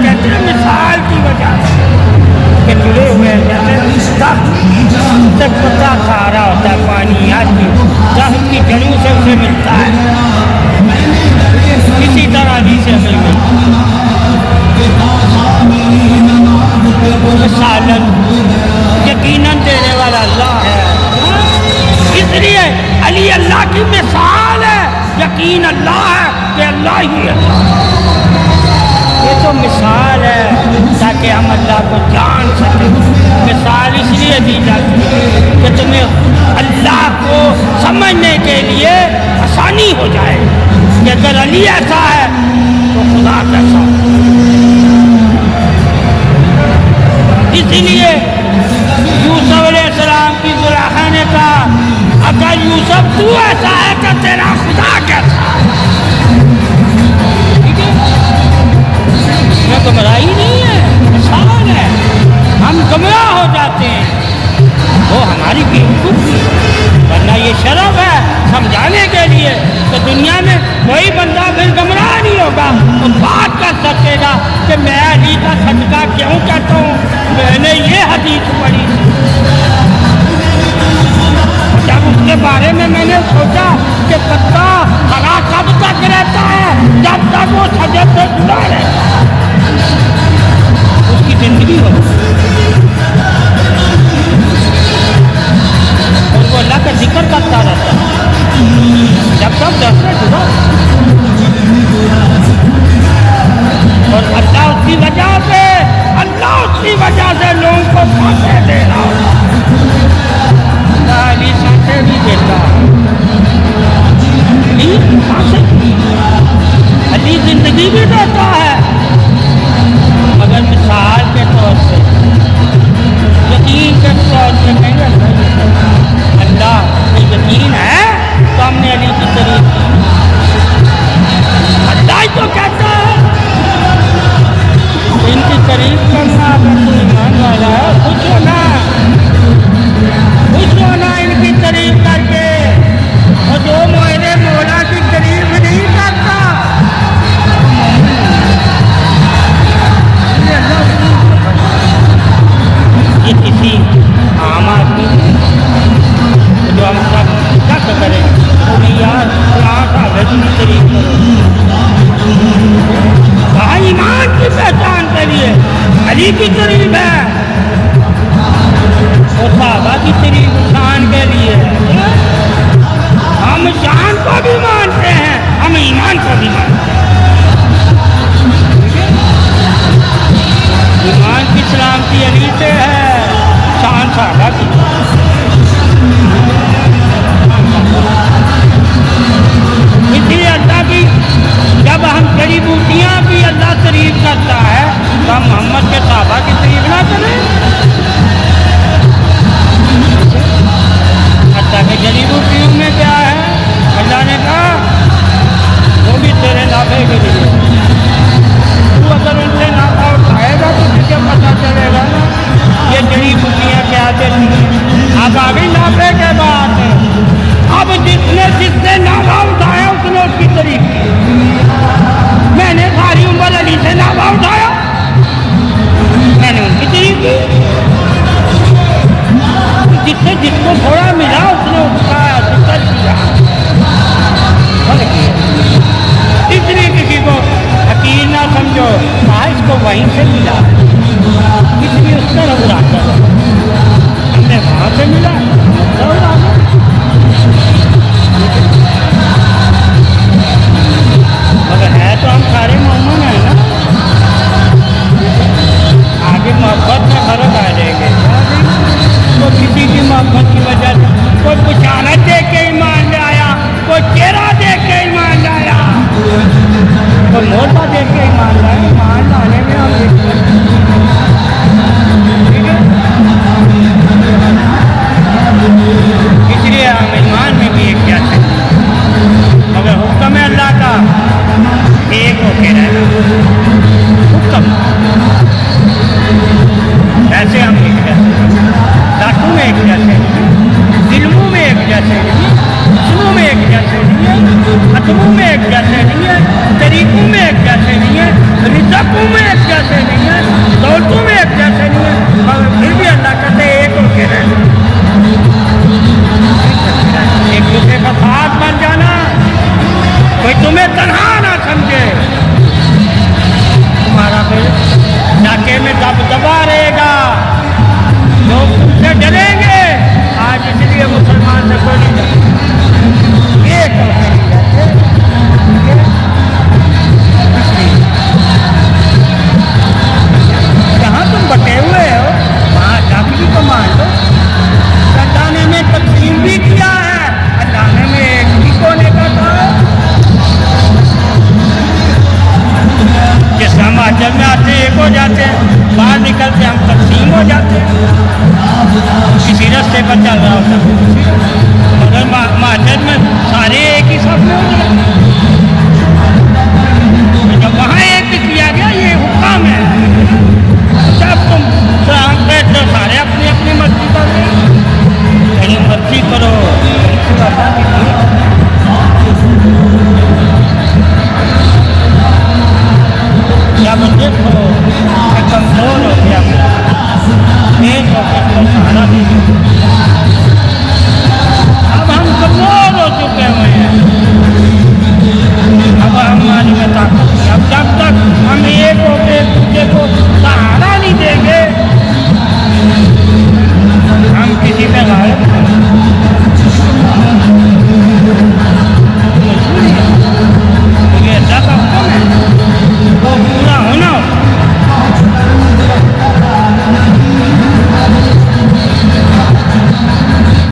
کہتے ہیں مثال کی وجہ سے کہ جڑے ہوئے جیسے درخت سے پتا کھا رہا ہوتا ہے پانی آدمی درخت کی جڑوں سے اسے ملتا ہے، اسی طرح حدیث میں مثالاً یقیناً دینے والا اللہ ہے، اس لیے علی اللہ کی مثال ہے، یقین اللہ ہے کہ اللہ ہی اللہ ہے۔ یہ تو مثال ہے تاکہ ہم اللہ کو جان سکیں، مثال اس لیے دی جاتی ہے کہ تمہیں اللہ کو سمجھنے کے لیے آسانی ہو جائے کہ اگر علی ایسا ہے تو خدا کیسا ہے۔ اسی لیے یوسف علیہ السلام کی زلیخا نے کہا اگر یوسف تو ایسا ہے کہ تیرا خدا کیسا ہے؟ میں گمراہی نہیں ہے، مثال ہے، ہم گمراہ ہو جاتے ہیں، وہ ہماری بیوقوفی ہے، ورنہ یہ شرف ہے سمجھانے کے لیے کہ دنیا میں کوئی بندہ پھر گمراہ نہیں ہوگا، وہ بات کر سکے گا کہ میں علی کا صدقہ کیوں کہتا ہوں، میں نے یہ حدیث پڑھی تھی۔ جب اس کے بارے میں نے سوچا کہ کتا ہرا کب تک رہتا ہے، جب تک وہ سجد سے جڑا رہتا ہے، اس کی زندگی ہو اور وہ اللہ کا ذکر کرتا رہتا ہے جب تک در سے جڑا، اور اللہ اس کی وجہ سے لوگوں کو سانسیں دے رہا ہوتا ہے، علی سانسیں بھی دیتا ہے، علی زندگی بھی دیتا ہے، مگر مثال کے طور سے، یقین کے طور سے نہیں رکھتا۔ اللہ کو یقین ہے تو ہم نے علی کی تعریف کی، اللہ ہی تو کہتا ہے ان کی تعریف کرنا اگر کوئی ایمان والا ہے، خوش ہونا ان کی تعریف کر کے، اور جو میرے مولا کی تعریف نہیں کرتا یہ کسی عام آدمی جو ہم سب شک کریں تو نہیں یار فلاں صاحب کی تعریف کرو، وہاں ایمان کی پہچان کے لیے علی کی تعریف ہے، اور صحابہ کی تعریف شان کے لیے ہے۔ ہم شان کو بھی مانتے ہیں، ہم ایمان کو بھی مانتے ہیں، ایمان کی سلامتی علی سے ہے، شان صحابہ کی۔ اس لیے اللہ کی جب ہم جڑی بوٹیاں بھی اللہ تعریف کرتا ہے تو ہم محمد کے صحابہ کی تعریف نہ کریں، حتیٰ کہ جڑی بوٹیوں میں کیا ہے اللہ نے کہا وہ بھی تیرے نافع کے لیے، تو اگر ان سے نافع اٹھائے گا تو تجھے پتہ چلے گا یہ جڑی بوٹیاں کیا دیتی ہیں۔ اب آگے نافع کے بات ہے، اب جس نے نافع اٹھایا اس نے اس کی تعریف کی، میں نے ساری عمر علی سے نافع اٹھایا، میں نے ان کی تعریف کی، جس کو تھوڑا ملا اس نے اٹھایا ذکر کیا، اس لیے کسی کو حقیر نہ سمجھو، اس کو وہیں سے ملا، اس لیے اس طرح اڑاتا ہے، ہم نے وہاں سے ملا مگر ہے تو ہم سارے مومن ہیں نا، آگے محبت میں فرق آ جائے گا، تو کسی کی محبت کی وجہ سے کوئی بشارت دے کے ایمان لے آیا، کوئی چہرہ دے کے ایمان لایا، کوئی موٹا دے کے ایمان لایا، ایمان لانے میں ہم دیکھتے ہیں، اس لیے ہم ایمان میں بھی ایک کیا سکتے، مگر حکم ہے اللہ کا ایک ہو کے رہنا۔ ایسے نہیں